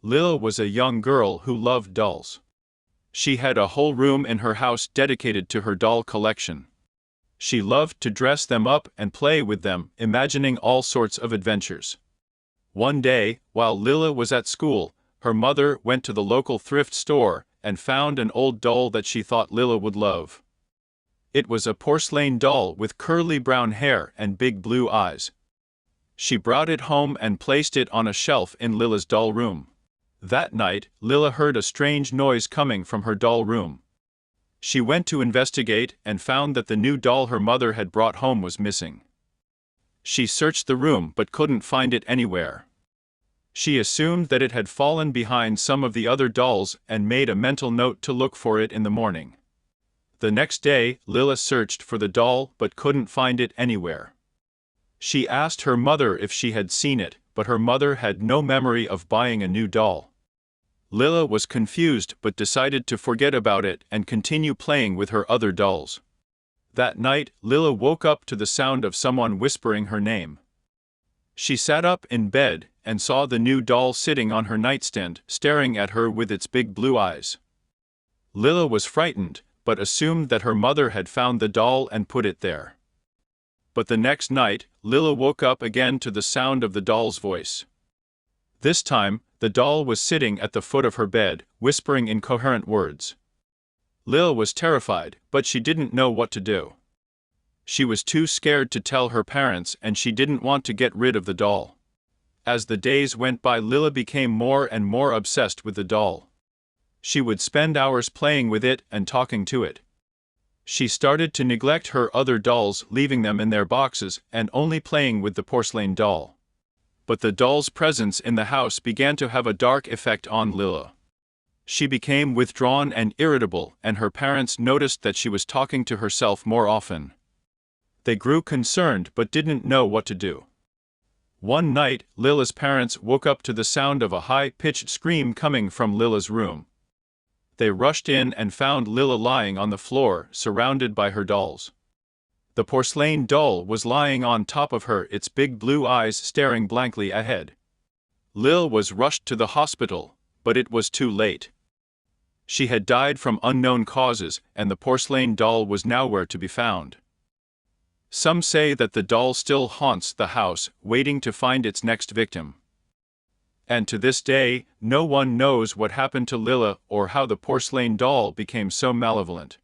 Lila was a young girl who loved dolls. She had a whole room in her house dedicated to her doll collection. She loved to dress them up and play with them, imagining all sorts of adventures. One day, while Lila was at school, her mother went to the local thrift store and found an old doll that she thought Lila would love. It was a porcelain doll with curly brown hair and big blue eyes. She brought it home and placed it on a shelf in Lila's doll room. That night, Lila heard a strange noise coming from her doll room. She went to investigate and found that the new doll her mother had brought home was missing. She searched the room but couldn't find it anywhere. She assumed that it had fallen behind some of the other dolls and made a mental note to look for it in the morning. The next day, Lila searched for the doll but couldn't find it anywhere. She asked her mother if she had seen it, but her mother had no memory of buying a new doll. Lila was confused but decided to forget about it and continue playing with her other dolls. That night, Lila woke up to the sound of someone whispering her name. She sat up in bed and saw the new doll sitting on her nightstand, staring at her with its big blue eyes. Lila was frightened, but assumed that her mother had found the doll and put it there. But the next night, Lila woke up again to the sound of the doll's voice. This time, the doll was sitting at the foot of her bed, whispering incoherent words. Lila was terrified, but she didn't know what to do. She was too scared to tell her parents and she didn't want to get rid of the doll. As the days went by, Lila became more and more obsessed with the doll. She would spend hours playing with it and talking to it. She started to neglect her other dolls, leaving them in their boxes and only playing with the porcelain doll. But the doll's presence in the house began to have a dark effect on Lila. She became withdrawn and irritable, and her parents noticed that she was talking to herself more often. They grew concerned but didn't know what to do. One night, Lila's parents woke up to the sound of a high-pitched scream coming from Lila's room. They rushed in and found Lila lying on the floor, surrounded by her dolls. The porcelain doll was lying on top of her, its big blue eyes staring blankly ahead. Lila was rushed to the hospital, but it was too late. She had died from unknown causes, and the porcelain doll was nowhere to be found. Some say that the doll still haunts the house, waiting to find its next victim. And to this day, no one knows what happened to Lila or how the porcelain doll became so malevolent.